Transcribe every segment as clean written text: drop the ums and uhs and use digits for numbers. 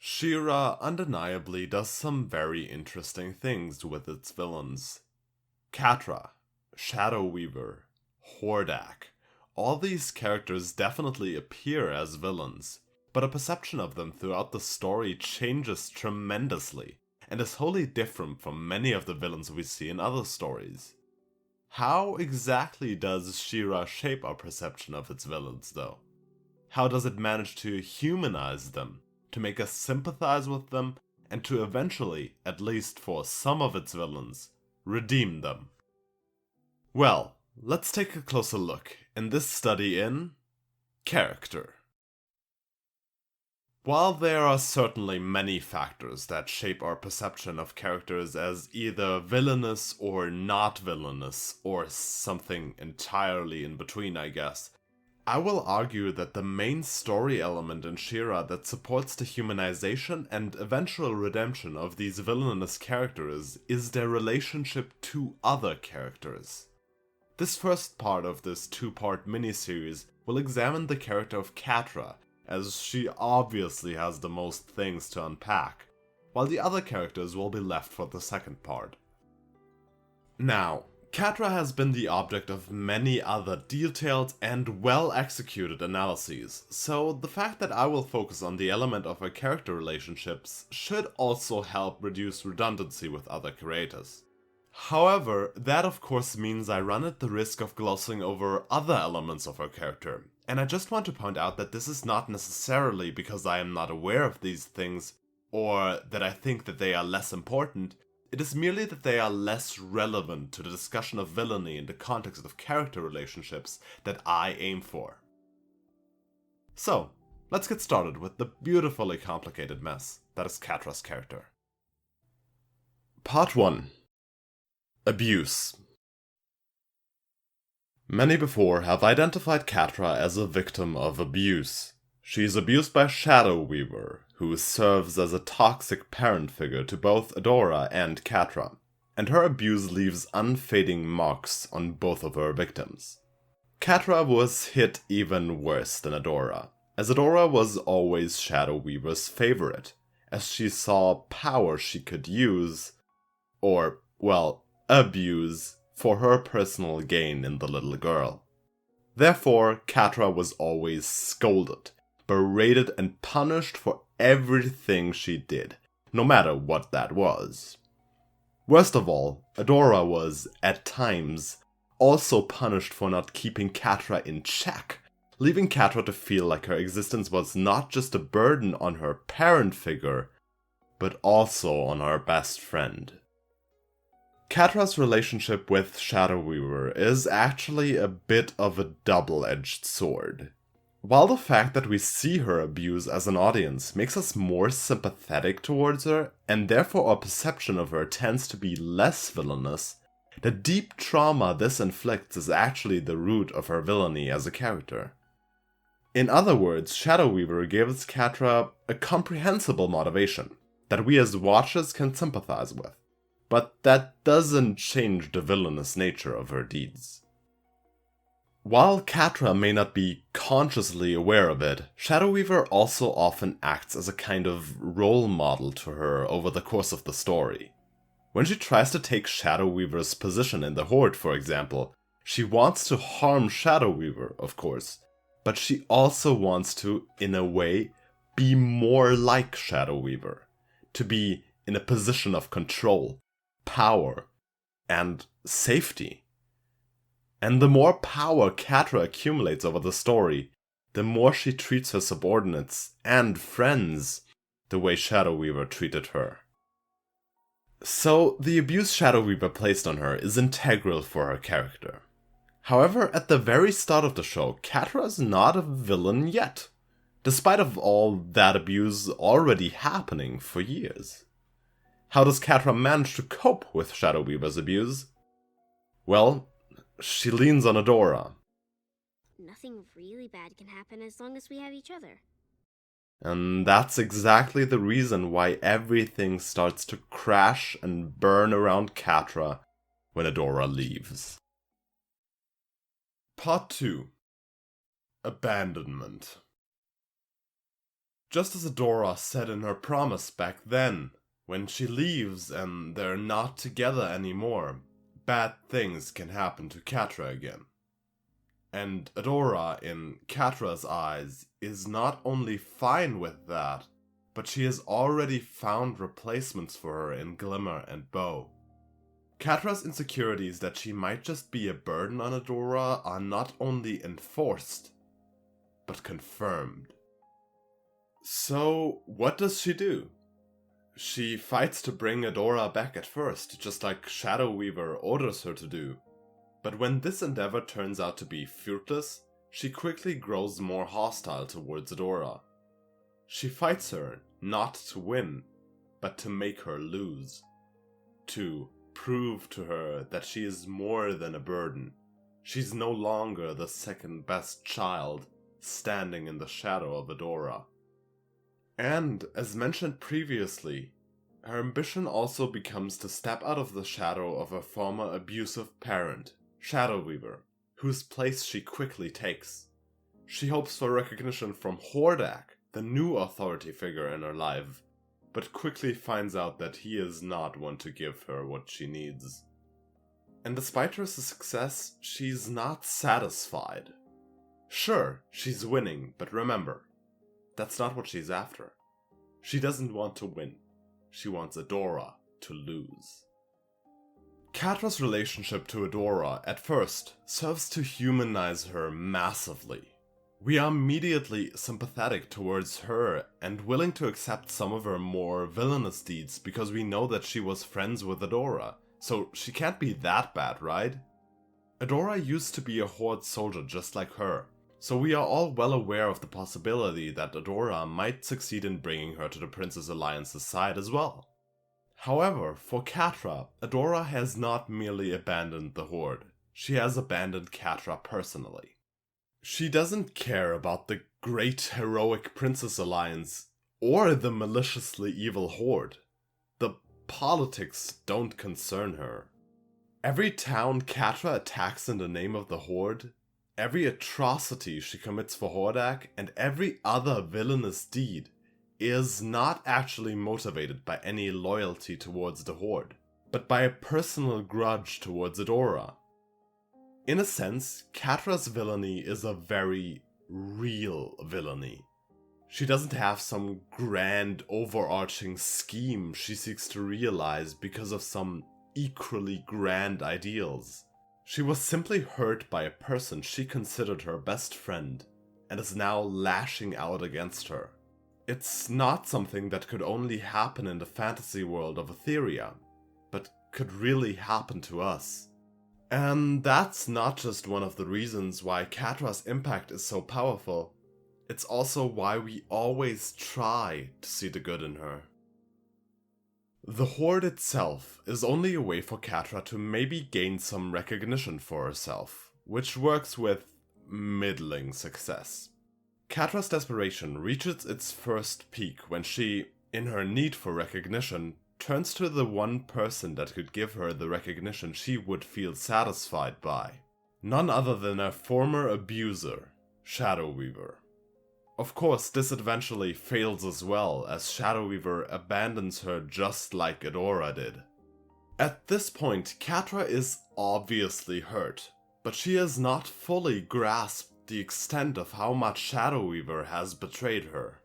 She-Ra undeniably does some very interesting things with its villains. Catra, Shadow Weaver, Hordak, all these characters definitely appear as villains, but a perception of them throughout the story changes tremendously, and is wholly different from many of the villains we see in other stories. How exactly does She-Ra shape our perception of its villains, though? How does it manage to humanize them, to make us sympathize with them, and to eventually, at least for some of its villains, redeem them? Well, let's take a closer look in this study in character. While there are certainly many factors that shape our perception of characters as either villainous or not villainous, or something entirely in between, I guess, I will argue that the main story element in She-Ra that supports the humanization and eventual redemption of these villainous characters is their relationship to other characters. This first part of this two-part miniseries will examine the character of Catra, as she obviously has the most things to unpack, while the other characters will be left for the second part. Now, Catra has been the object of many other detailed and well-executed analyses, so the fact that I will focus on the element of her character relationships should also help reduce redundancy with other creators. However, that of course means I run at the risk of glossing over other elements of her character, and I just want to point out that this is not necessarily because I am not aware of these things, or that I think that they are less important. It is merely that they are less relevant to the discussion of villainy in the context of character relationships that I aim for. So, let's get started with the beautifully complicated mess that is Catra's character. Part 1. Abuse. Many before have identified Catra as a victim of abuse. She is abused by Shadow Weaver, who serves as a toxic parent figure to both Adora and Catra, and her abuse leaves unfading marks on both of her victims. Catra was hit even worse than Adora, as Adora was always Shadow Weaver's favorite, as she saw power she could use, or, well, abuse, for her personal gain in the little girl. Therefore, Catra was always scolded, berated and punished for everything she did, no matter what that was. Worst of all, Adora was, at times, also punished for not keeping Catra in check, leaving Catra to feel like her existence was not just a burden on her parent figure, but also on her best friend. Catra's relationship with Shadow Weaver is actually a bit of a double-edged sword. While the fact that we see her abuse as an audience makes us more sympathetic towards her, and therefore our perception of her tends to be less villainous, the deep trauma this inflicts is actually the root of her villainy as a character. In other words, Shadow Weaver gives Catra a comprehensible motivation that we as watchers can sympathize with. But that doesn't change the villainous nature of her deeds. While Catra may not be consciously aware of it, Shadow Weaver also often acts as a kind of role model to her over the course of the story. When she tries to take Shadow Weaver's position in the Horde, for example, she wants to harm Shadow Weaver, of course, but she also wants to, in a way, be more like Shadow Weaver, to be in a position of control, power, and safety. And the more power Catra accumulates over the story, the more she treats her subordinates and friends the way Shadow Weaver treated her. So, the abuse Shadow Weaver placed on her is integral for her character. However, at the very start of the show, Catra is not a villain yet, despite of all that abuse already happening for years. How does Catra manage to cope with Shadow Weaver's abuse? Well, she leans on Adora. Nothing really bad can happen as long as we have each other. And that's exactly the reason why everything starts to crash and burn around Catra when Adora leaves. Part 2. Abandonment. Just as Adora said in her promise back then, when she leaves and they're not together anymore, bad things can happen to Catra again. And Adora, in Catra's eyes, is not only fine with that, but she has already found replacements for her in Glimmer and Bow. Catra's insecurities that she might just be a burden on Adora are not only enforced, but confirmed. So, what does she do? She fights to bring Adora back at first, just like Shadow Weaver orders her to do. But when this endeavor turns out to be fruitless, she quickly grows more hostile towards Adora. She fights her not to win, but to make her lose. To prove to her that she is more than a burden. She's no longer the second best child standing in the shadow of Adora. And, as mentioned previously, her ambition also becomes to step out of the shadow of her former abusive parent, Shadow Weaver, whose place she quickly takes. She hopes for recognition from Hordak, the new authority figure in her life, but quickly finds out that he is not one to give her what she needs. And despite her success, she's not satisfied. Sure, she's winning, but remember, that's not what she's after. She doesn't want to win. She wants Adora to lose. Catra's relationship to Adora, at first, serves to humanize her massively. We are immediately sympathetic towards her and willing to accept some of her more villainous deeds because we know that she was friends with Adora, so she can't be that bad, right? Adora used to be a Horde soldier just like her, so we are all well aware of the possibility that Adora might succeed in bringing her to the Princess Alliance's side as well. However, for Catra, Adora has not merely abandoned the Horde, she has abandoned Catra personally. She doesn't care about the great heroic Princess Alliance or the maliciously evil Horde. The politics don't concern her. Every town Catra attacks in the name of the Horde, every atrocity she commits for Hordak, and every other villainous deed is not actually motivated by any loyalty towards the Horde, but by a personal grudge towards Adora. In a sense, Catra's villainy is a very real villainy. She doesn't have some grand overarching scheme she seeks to realize because of some equally grand ideals. She was simply hurt by a person she considered her best friend, and is now lashing out against her. It's not something that could only happen in the fantasy world of Etheria, but could really happen to us. And that's not just one of the reasons why Catra's impact is so powerful, it's also why we always try to see the good in her. The Horde itself is only a way for Catra to maybe gain some recognition for herself, which works with middling success. Catra's desperation reaches its first peak when she, in her need for recognition, turns to the one person that could give her the recognition she would feel satisfied by. None other than her former abuser, Shadow Weaver. Of course, this eventually fails as well, as Shadow Weaver abandons her just like Adora did. At this point, Catra is obviously hurt, but she has not fully grasped the extent of how much Shadow Weaver has betrayed her.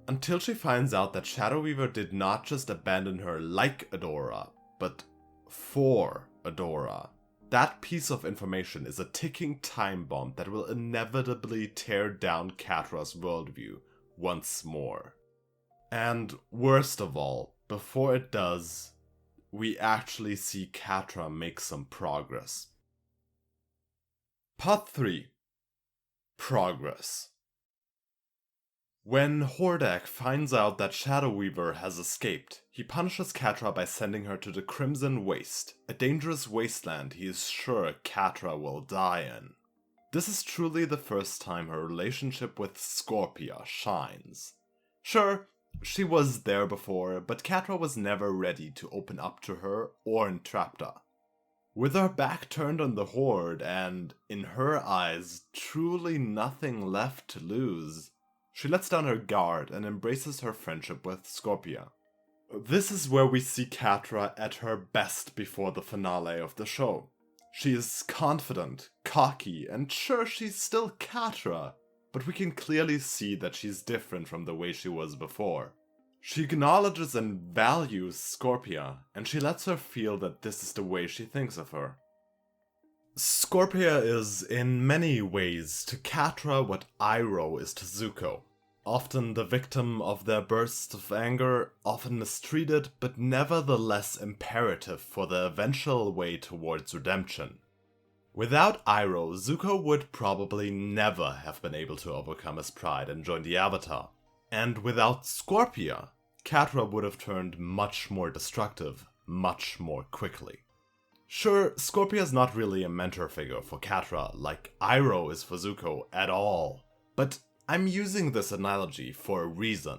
Until she finds out that Shadow Weaver did not just abandon her like Adora, but for Adora. That piece of information is a ticking time bomb that will inevitably tear down Catra's worldview once more. And worst of all, before it does, we actually see Catra make some progress. Part 3. Progress. When Hordak finds out that Shadow Weaver has escaped, he punishes Catra by sending her to the Crimson Waste, a dangerous wasteland he is sure Catra will die in. This is truly the first time her relationship with Scorpia shines. Sure, she was there before, but Catra was never ready to open up to her or Entrapta. With her back turned on the Horde and, in her eyes, truly nothing left to lose, She lets down her guard and embraces her friendship with Scorpia. This is where we see Catra at her best before the finale of the show. She is confident, cocky, and sure, she's still Catra, but we can clearly see that she's different from the way she was before. She acknowledges and values Scorpia, and she lets her feel that this is the way she thinks of her. Scorpia is in many ways to Catra what Iroh is to Zuko. Often the victim of their bursts of anger, often mistreated, but nevertheless imperative for the eventual way towards redemption. Without Iroh, Zuko would probably never have been able to overcome his pride and join the Avatar. And without Scorpia, Catra would have turned much more destructive, much more quickly. Sure, Scorpia is not really a mentor figure for Catra like Iroh is for Zuko at all, but I'm using this analogy for a reason.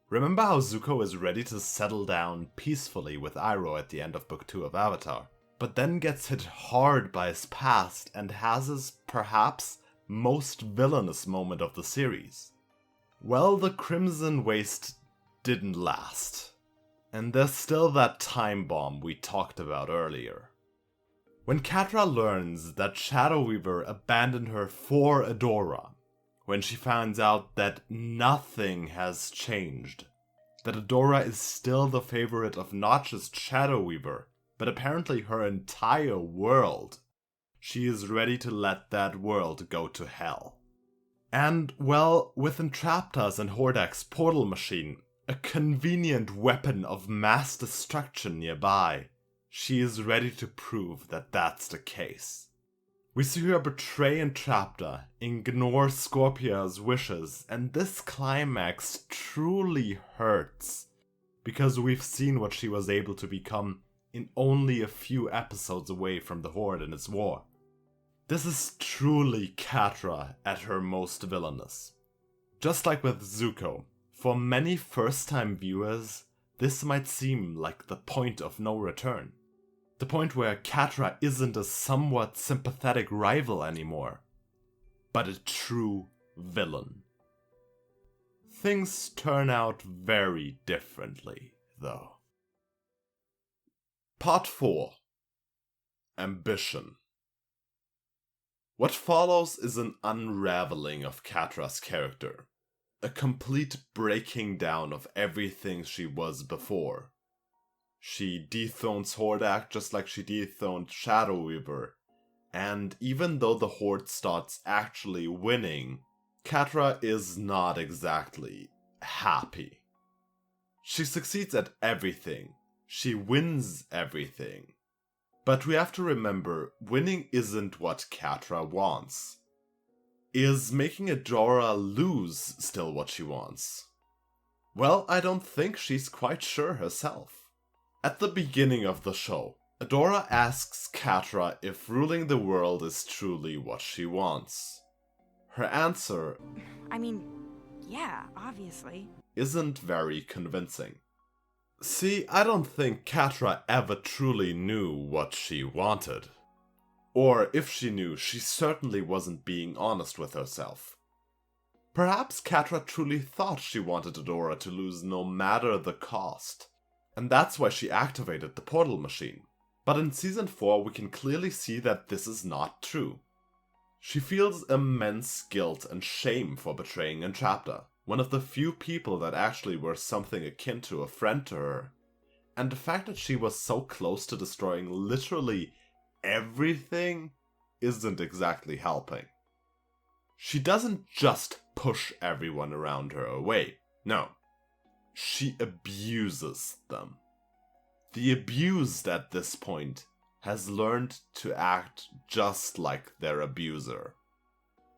Remember how Zuko is ready to settle down peacefully with Iroh at the end of Book 2 of Avatar, but then gets hit hard by his past and has his, perhaps, most villainous moment of the series? Well, the Crimson Waste didn't last. And there's still that time bomb we talked about earlier. When Catra learns that Shadow Weaver abandoned her for Adora, when she finds out that nothing has changed, that Adora is still the favorite of not just Shadow Weaver, but apparently her entire world, she is ready to let that world go to hell. And, well, with Entrapta's and Hordak's portal machine, a convenient weapon of mass destruction nearby, she is ready to prove that that's the case. We see her betray Entrapta, ignore Scorpia's wishes, and this climax truly hurts, because we've seen what she was able to become in only a few episodes away from the Horde and its war. This is truly Catra at her most villainous. Just like with Zuko, for many first-time viewers, this might seem like the point of no return. The point where Catra isn't a somewhat sympathetic rival anymore, but a true villain. Things turn out very differently, though. Part 4. Ambition. What follows is an unraveling of Catra's character. A complete breaking down of everything she was before. She dethrones Hordak just like she dethroned Shadow Weaver, and even though the Horde starts actually winning, Catra is not exactly happy. She succeeds at everything, she wins everything, but we have to remember, winning isn't what Catra wants. Is making Adora lose still what she wants? Well, I don't think she's quite sure herself. At the beginning of the show, Adora asks Catra if ruling the world is truly what she wants. Her answer, yeah, obviously, isn't very convincing. See, I don't think Catra ever truly knew what she wanted. Or if she knew, she certainly wasn't being honest with herself. Perhaps Catra truly thought she wanted Adora to lose no matter the cost. And that's why she activated the portal machine. But in Season 4 we can clearly see that this is not true. She feels immense guilt and shame for betraying Entrapta, one of the few people that actually were something akin to a friend to her. And the fact that she was so close to destroying literally everything isn't exactly helping. She doesn't just push everyone around her away, no. She abuses them. The abused at this point has learned to act just like their abuser.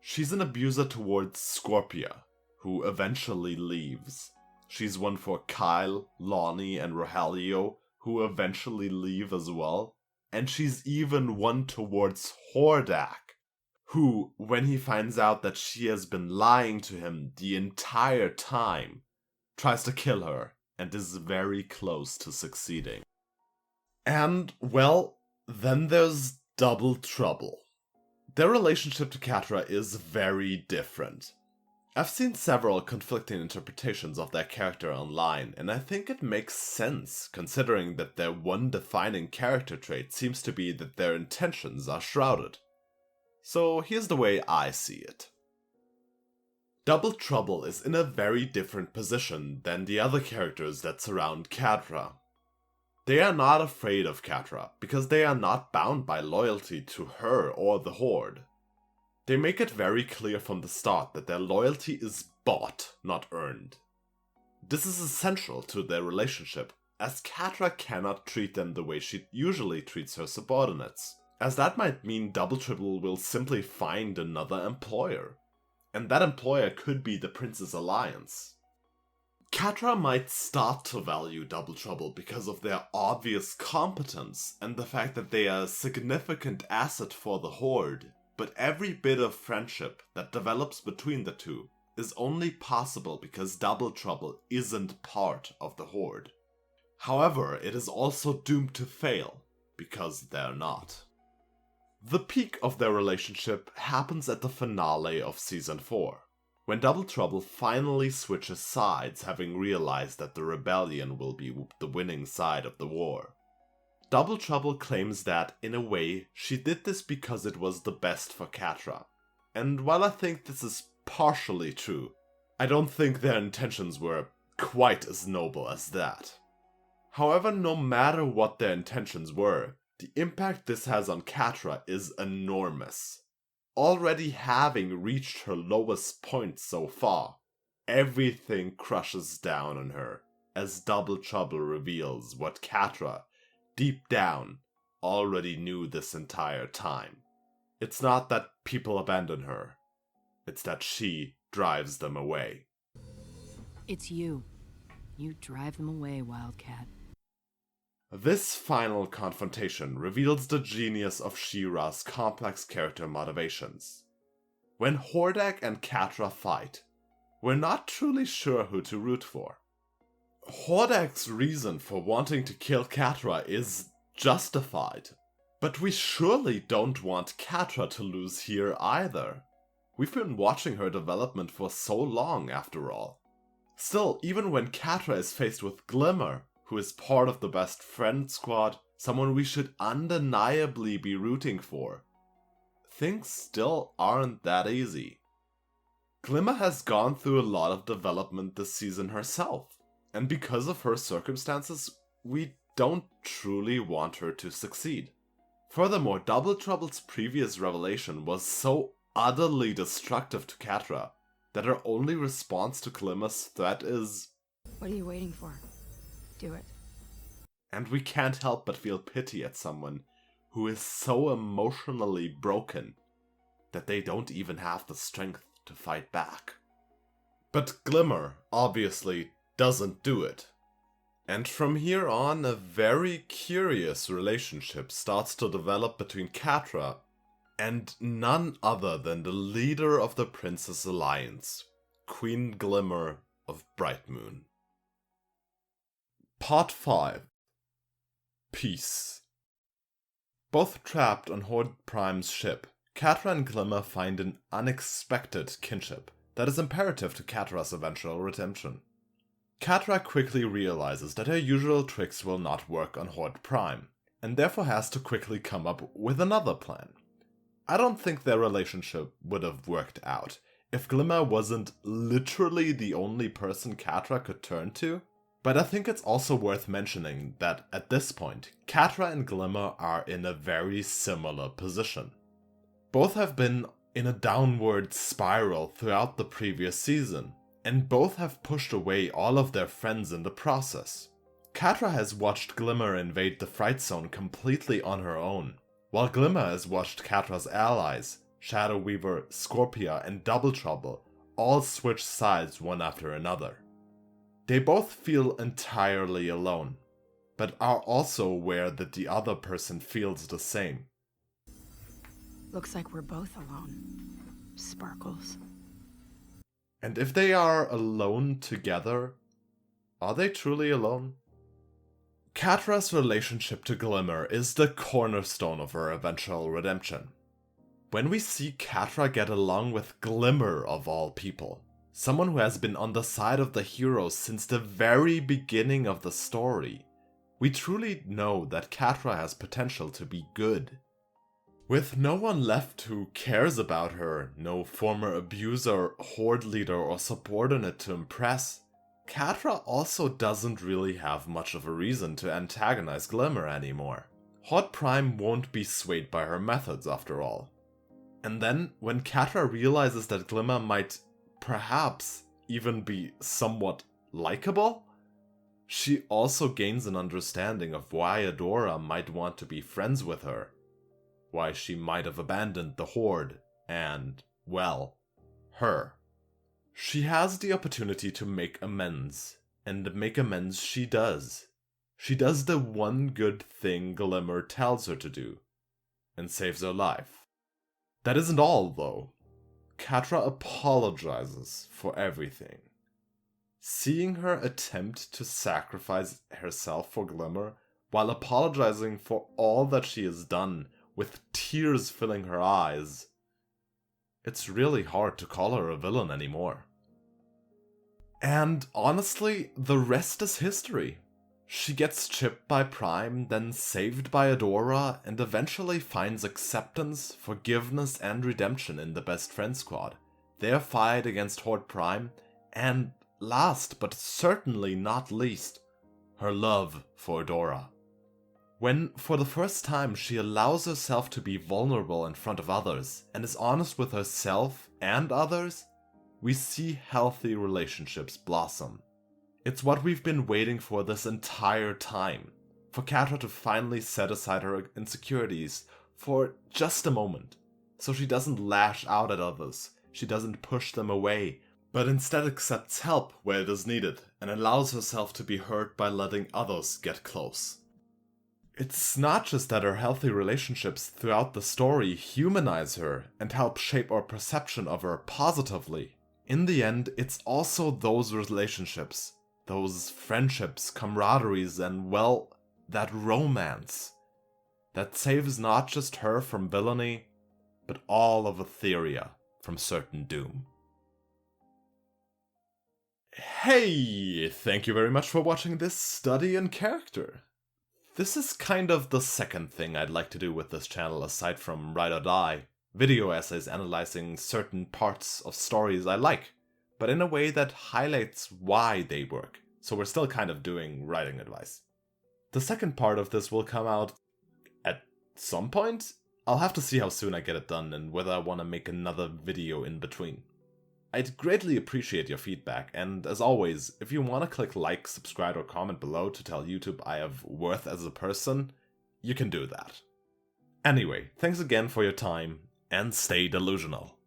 She's an abuser towards Scorpia, who eventually leaves. She's one for Kyle, Lonnie, and Rogelio, who eventually leave as well. And she's even one towards Hordak, who, when he finds out that she has been lying to him the entire time, tries to kill her, and is very close to succeeding. And, well, then there's Double Trouble. Their relationship to Catra is very different. I've seen several conflicting interpretations of their character online, and I think it makes sense, considering that their one defining character trait seems to be that their intentions are shrouded. So here's the way I see it. Double Trouble is in a very different position than the other characters that surround Catra. They are not afraid of Catra, because they are not bound by loyalty to her or the Horde. They make it very clear from the start that their loyalty is bought, not earned. This is essential to their relationship, as Catra cannot treat them the way she usually treats her subordinates, as that might mean Double Trouble will simply find another employer. And that employer could be the Prince's Alliance. Catra might start to value Double Trouble because of their obvious competence and the fact that they are a significant asset for the Horde, but every bit of friendship that develops between the two is only possible because Double Trouble isn't part of the Horde. However, it is also doomed to fail, because they're not. The peak of their relationship happens at the finale of Season 4, when Double Trouble finally switches sides, having realized that the rebellion will be the winning side of the war. Double Trouble claims that, in a way, she did this because it was the best for Catra. And while I think this is partially true, I don't think their intentions were quite as noble as that. However, no matter what their intentions were, the impact this has on Catra is enormous. Already having reached her lowest point so far, everything crushes down on her as Double Trouble reveals what Catra, deep down, already knew this entire time. It's not that people abandon her, it's that she drives them away. It's you. You drive them away, Wildcat. This final confrontation reveals the genius of She-Ra's complex character motivations. When Hordak and Catra fight, we're not truly sure who to root for. Hordak's reason for wanting to kill Catra is justified, but we surely don't want Catra to lose here either. We've been watching her development for so long, after all. Still, even when Catra is faced with Glimmer, who is part of the best friend squad, someone we should undeniably be rooting for, things still aren't that easy. Glimmer has gone through a lot of development this season herself, and because of her circumstances, we don't truly want her to succeed. Furthermore, Double Trouble's previous revelation was so utterly destructive to Catra that her only response to Glimmer's threat is, What are you waiting for? Do it. and we can't help but feel pity at someone who is so emotionally broken that they don't even have the strength to fight back. But Glimmer obviously doesn't do it. And from here on, a very curious relationship starts to develop between Catra and none other than the leader of the Princess Alliance, Queen Glimmer of Brightmoon. Part 5. Peace. Both trapped on Horde Prime's ship, Catra and Glimmer find an unexpected kinship that is imperative to Catra's eventual redemption. Catra quickly realizes that her usual tricks will not work on Horde Prime, and therefore has to quickly come up with another plan. I don't think their relationship would have worked out if Glimmer wasn't literally the only person Catra could turn to. But I think it's also worth mentioning that at this point, Catra and Glimmer are in a very similar position. Both have been in a downward spiral throughout the previous season, and both have pushed away all of their friends in the process. Catra has watched Glimmer invade the Fright Zone completely on her own, while Glimmer has watched Catra's allies, Shadow Weaver, Scorpia, and Double Trouble, all switch sides one after another. They both feel entirely alone, but are also aware that the other person feels the same. Looks like we're both alone. Sparkles. And if they are alone together, are they truly alone? Catra's relationship to Glimmer is the cornerstone of her eventual redemption. When we see Catra get along with Glimmer of all people, Someone who has been on the side of the hero since the very beginning of the story. We truly know that Catra has potential to be good. With no one left who cares about her, no former abuser, horde leader, or subordinate to impress, Catra also doesn't really have much of a reason to antagonize Glimmer anymore. Horde Prime won't be swayed by her methods after all. And then, when Catra realizes that Glimmer might perhaps even be somewhat likable, she also gains an understanding of why Adora might want to be friends with her, why she might have abandoned the Horde, and, well, her. She has the opportunity to make amends, and make amends she does. She does the one good thing Glimmer tells her to do, and saves her life. That isn't all, though. Catra apologizes for everything. Seeing her attempt to sacrifice herself for Glimmer, while apologizing for all that she has done, with tears filling her eyes, it's really hard to call her a villain anymore. And honestly, the rest is history. She gets chipped by Prime, then saved by Adora, and eventually finds acceptance, forgiveness, and redemption in the Best Friend Squad, their fight against Horde Prime, and last but certainly not least, her love for Adora. When, for the first time, she allows herself to be vulnerable in front of others, and is honest with herself and others, we see healthy relationships blossom. It's what we've been waiting for this entire time, for Catra to finally set aside her insecurities for just a moment, so she doesn't lash out at others, she doesn't push them away, but instead accepts help where it is needed, and allows herself to be hurt by letting others get close. It's not just that her healthy relationships throughout the story humanize her and help shape our perception of her positively. In the end, it's also those relationships, those friendships, camaraderies, and, well, that romance that saves not just her from villainy, but all of Etheria from certain doom. Hey, thank you very much for watching this study in character. This is kind of the second thing I'd like to do with this channel aside from Ride or Die, video essays analyzing certain parts of stories I like, but in a way that highlights why they work, so we're still kind of doing writing advice. The second part of this will come out at some point. I'll have to see how soon I get it done and whether I want to make another video in between. I'd greatly appreciate your feedback, and as always, if you want to click like, subscribe, or comment below to tell YouTube I have worth as a person, you can do that. Anyway, thanks again for your time, and stay delusional.